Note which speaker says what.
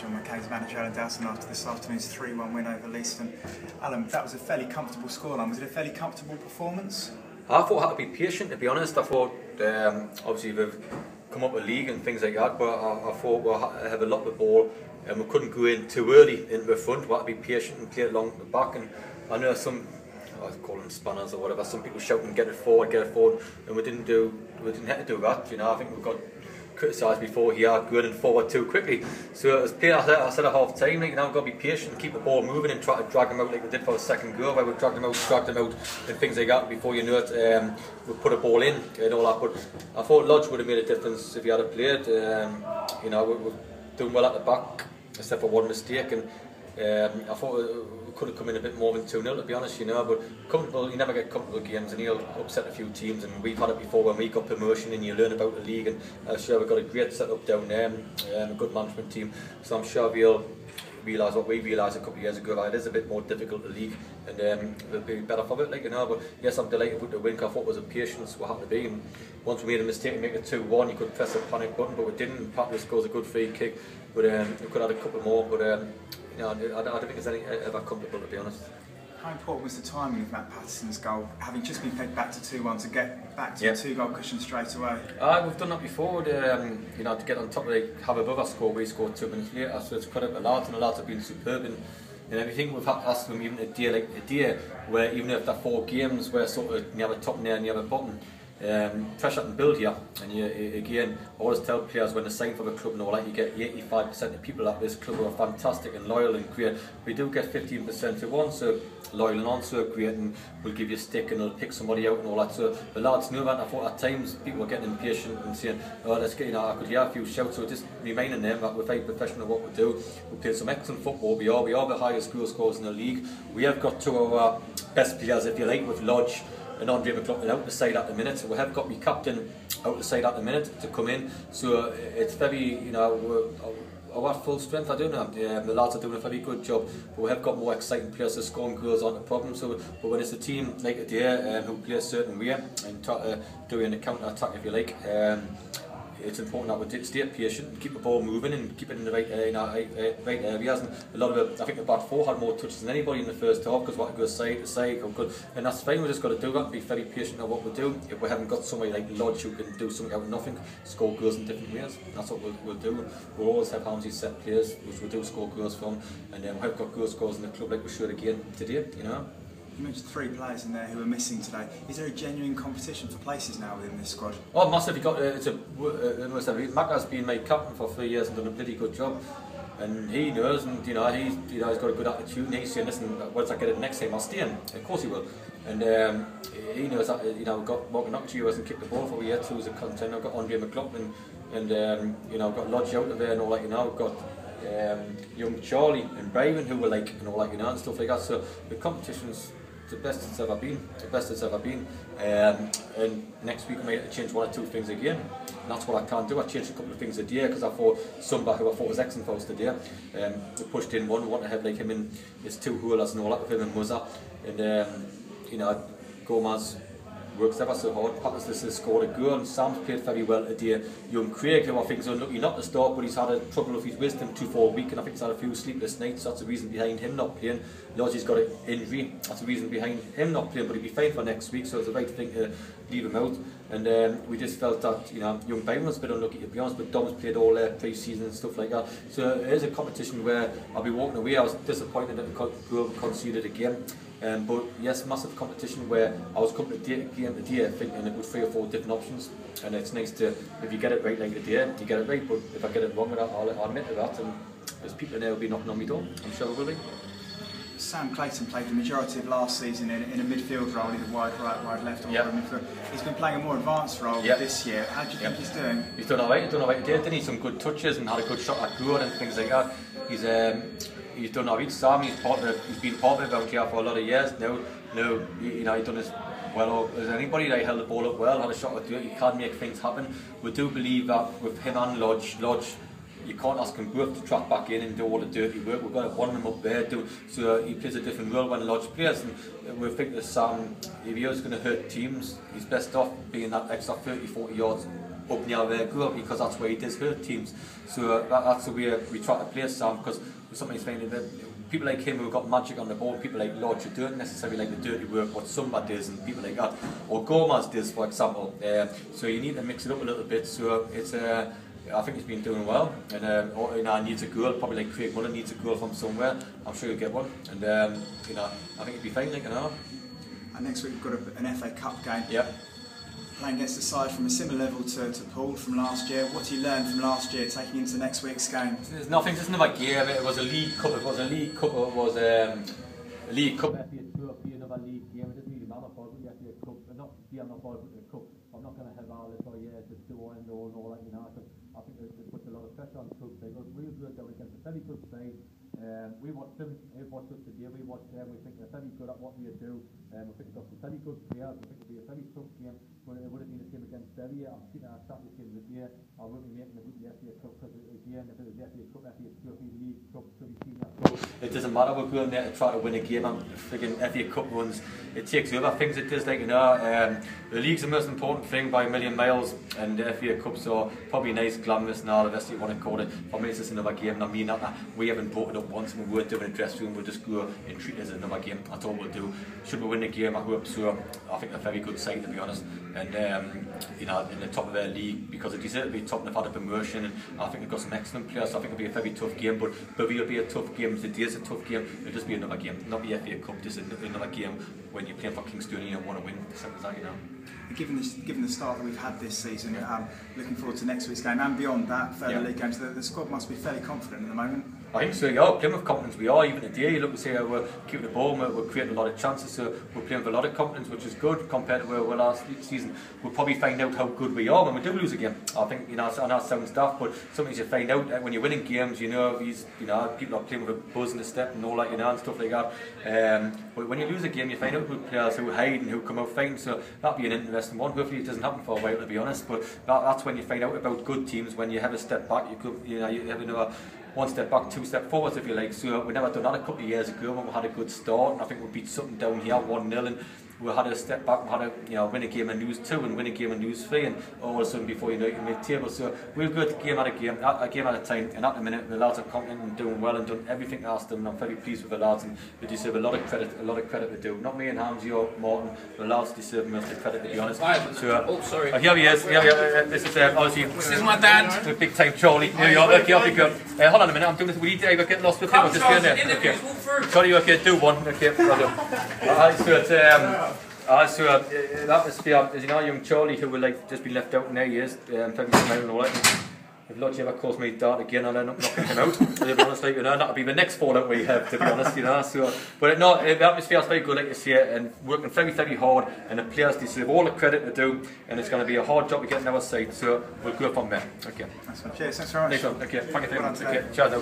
Speaker 1: John McKay's manager Alan Dowson after this afternoon's 3-1 win over Leiston. Alan, that was a fairly comfortable scoreline. Was it a fairly comfortable performance?
Speaker 2: I thought I had to be patient, to be honest. I thought, obviously we've come up with league and things like that, but I thought we'll have a lot of the ball and we couldn't go in too early into the front. We had to be patient and play it along the back. And I know some, I call them spanners or whatever, some people shouting get it forward, and we didn't have to do that. You know, I think we got criticised before here going forward too quickly. So as player, I said at half time, like, you know, we've got to be patient, keep the ball moving and try to drag them out like we did for the second goal, where we dragged them out and things like that. Before you know it, we put a ball in and all that. But I thought Lodge would have made a difference if he had played. You know, we're doing well at the back, except for one mistake, and I thought we could have come in a bit more than 2-0, to be honest, you know. But comfortable, you never get comfortable games, and he'll upset a few teams, and we've had it before when we got promotion and you learn about the league. And I'm sure we've got a great setup down there, a good management team, so I'm sure we'll realise what we realised a couple of years ago, that it is a bit more difficult, the league, and we'll be better for it, like, you know. But yes, I'm delighted with the win. I thought it was a patience we had to be, and once we made a mistake and make it 2-1, you could press the panic button, but we didn't. Patton scores a good free kick, but we could have had a couple more, but you know, I don't think there's any ever comfortable, to be honest.
Speaker 1: How important was the timing of Matt Patterson's goal, having just been fed back to 2-1, to get back to a 2-goal cushion straight away?
Speaker 2: We've done that before, you know, to get on top of have above our score. We scored 2 minutes later, so it's credit to the lads, and the lads have been superb in everything. We've had to ask them, even a day where even if they're 4 games where sort of you have a top and you have a bottom, pressure and build here, and you again always tell players when they sign for the club and all that, you get 85% of people at this club who are fantastic and loyal and great. We do get 15% who aren't so loyal and aren't so great, and will give you a stick and they'll pick somebody out and all that. So the lads know that. I thought at times people were getting impatient and saying, oh, let's get, you know, I could hear a few shouts. So just reminding them that we're very professional at what we do. We play some excellent football. We are the highest goal scorers in the league. We have got 2 of our best players, if you like, with Lodge and Andre McLaughlin out the side at the minute. So we have got my captain out the side at the minute to come in. So it's very, you know, we're at full strength. I don't know. The lads are doing a very good job, but we have got more exciting players to score and goals aren't a problem. So, but when it's a team like a day who play a certain way and try to do a counter attack, if you like, it's important that we stay patient and keep the ball moving and keep it in the right areas. And a lot of I think the back 4 had more touches than anybody in the first half, because what goes side to side, and that's fine. We just got to do that, be very patient on what we do. If we haven't got somebody like Lodge who can do something out of nothing, score goals in different ways, that's what we'll do. We'll always have Hamsey set players which we do score goals from, and we have got goal scorers in the club like we should again today, you know.
Speaker 1: You mentioned 3 players in there who are missing today. Is there a genuine competition for places now within this squad? Oh,
Speaker 2: massive. You got Macca's been made captain for 3 years and done a bloody good job, and he knows, and you know he's got a good attitude. And he's saying, listen, once I get it next time, I'll stay in. Of course he will. And he knows that, you know, we've got Morgan Knox who hasn't kicked the ball for a year, too, as a contender. We've got Andre McLaughlin, and you know, we've got Lodge out of there and all that. You know, we've got young Charlie and Byron who were like and all that, you know, and stuff like that. So the competition's the best it's ever been, and next week I might have to change 1 or 2 things again, and that's what I can't do. I changed a couple of things a day because I thought Sumba, who I thought was excellent for us today, we pushed in one, want to have like him in his 2 hurlers and all that with him and Muzza, and you know, Gomez works ever so hard. Patterson has scored a goal, and Sam's played very well today. Young Craig, who I think is unlucky not to start, but he's had a trouble with his wisdom 2 for a week, and I think he's had a few sleepless nights. That's the reason behind him not playing. Lodge's got an injury. That's the reason behind him not playing, but he'll be fine for next week, so it's the right thing to leave him out. And we just felt that, you know, young Byron was a bit unlucky, to be honest, but Dom's played all their pre-season and stuff like that. So it is a competition where I'll be walking away. I was disappointed that the goal conceded again. But yes, massive competition where I was coming to game today thinking it with 3 or 4 different options, and it's nice to, if you get it right like today, you get it right, but if I get it wrong, I'll admit to that, and there's people in there who'll be knocking on my door, I'm sure there will be.
Speaker 1: Sam Clayton played the majority of last season in a midfield role, either wide right, wide left, or midfield. He's been playing a more advanced role this year. How do you think he's doing?
Speaker 2: He's done alright today, didn't he? Some good touches and had a good shot at goal and things like that. He's done alright. Sam, he's been part of it around here for a lot of years now. You know, he's done as well as anybody. He held the ball up well, had a shot at it. He can make things happen. We do believe that with him and Lodge, you can't ask them both to track back in and do all the dirty work. We've got one of them up there, so he plays a different role when Lodge plays. And we think that Sam, if he is going to hurt teams, he's best off being that extra 30-40 yards up near their goal, because that's where he does hurt teams. So that's the way we try to play Sam, because sometimes finding that people like him who've got magic on the ball, people like Lodge who don't necessarily like the dirty work what Sumba does, and people like that, or Gomez does, for example. So you need to mix it up a little bit. So it's I think he's been doing well, and needs a goal, probably like Craig Mullen needs a goal from somewhere. I'm sure he'll get one, and I think he'll be fine. Like,
Speaker 1: And next week we've got an FA Cup game.
Speaker 2: Yep.
Speaker 1: Playing against a side from a similar level to Paul from last year. What do you learn from last year taking into next week's game?
Speaker 2: There's nothing, just another game. It was a League Cup. It was a League Cup. It was a League Cup. FA Trophy, another League game. It doesn't really matter for the FA Cup. Not the Cup. I'm not going to have all this just do and all that, I think it puts a lot of pressure on clubs. They got real good down against a very good side. We watched them, they watched us today, we watched them, we think they're very good at what they do. We think they've got some very good players, we think it'll be a very tough game, but it would have been a game against Derry. I'm sitting at the game of the year, I wouldn't be making the FA Cup, because again, if it was the FA Cup, FA Trophy, League Cup, Senior Cup, it doesn't matter, we're going there to try to win a game, and friggin' FA Cup runs, it takes over things, it does, like, the league's the most important thing by a million miles, and the FA Cups are probably nice, glamorous, and all the rest you want to call it. For me, it's just another game, and I mean that we haven't brought it up once, and we weren't doing a dressing room, we'll just go and treat it as another game. That's all we'll do. Should we win the game, I hope so. I think they're a very good side, to be honest, and in the top of their league, because they deserve to be top, and they've had a promotion, and I think they've got some excellent players, so I think it'll be a very tough game, but it'll be a tough game. Today's a tough game, it'll just be another game, not the FA Cup, just another game when you're playing for Kingstonian and want to win, simple as that,
Speaker 1: Given the start that we've had this season, looking forward to next week's game and beyond that, further league games, the squad must be fairly confident at the moment.
Speaker 2: I think so, yeah, playing with confidence we are, even today, you look and see how we're keeping the ball, we're creating a lot of chances, so we're playing with a lot of confidence, which is good compared to where we were last season. We'll probably find out how good we are when we do lose a game. I think, I know it sounds daft, but sometimes you find out when you're winning games, people are playing with a buzz in the step and all that, and stuff like that. But when you lose a game, you find out who players who hide and who come out fighting, so that'll be an interesting one. Hopefully it doesn't happen for a while, to be honest, but that's when you find out about good teams, when you have a step back, you have another one step back, two step forwards, if you like. So we never done that a couple of years ago when we had a good start, and I think we beat something down here 1-0, and we had a step back, we had a win a game and lose 2, and win a game and lose 3, and all of a sudden before you know it, you can make tables. So we'll go to game at a game at a time, and at the minute the lads are confident and doing well and done everything asked them, and I'm very pleased with the lads, and they deserve a lot of credit to do. Not me and Hamsy or Martin, the lads deserve most of the credit, to be honest. So here he is, this is obviously
Speaker 3: this is my dad,
Speaker 2: the big time Charlie. New York, okay, off you go. Hold on a minute, I'm doing this. We need to either get lost with him or just get in there. Okay. Charlie, okay, do one. Okay, so the atmosphere, as young Charlie who will just be left out, and there he is, probably smiling and all that. If Lodge ever calls me dart again, I'll end up knocking him out. To be honest, that'll be the next fallout we have, to be honest, So, but no, the atmosphere is very good, like you say, and working very, very hard, and the players deserve all the credit to do, and it's going to be a hard job to get in our side, so we'll go from there. Okay.
Speaker 1: Cheers, thanks very much.
Speaker 2: Nice one. Okay, thank you very much. Okay, ciao now.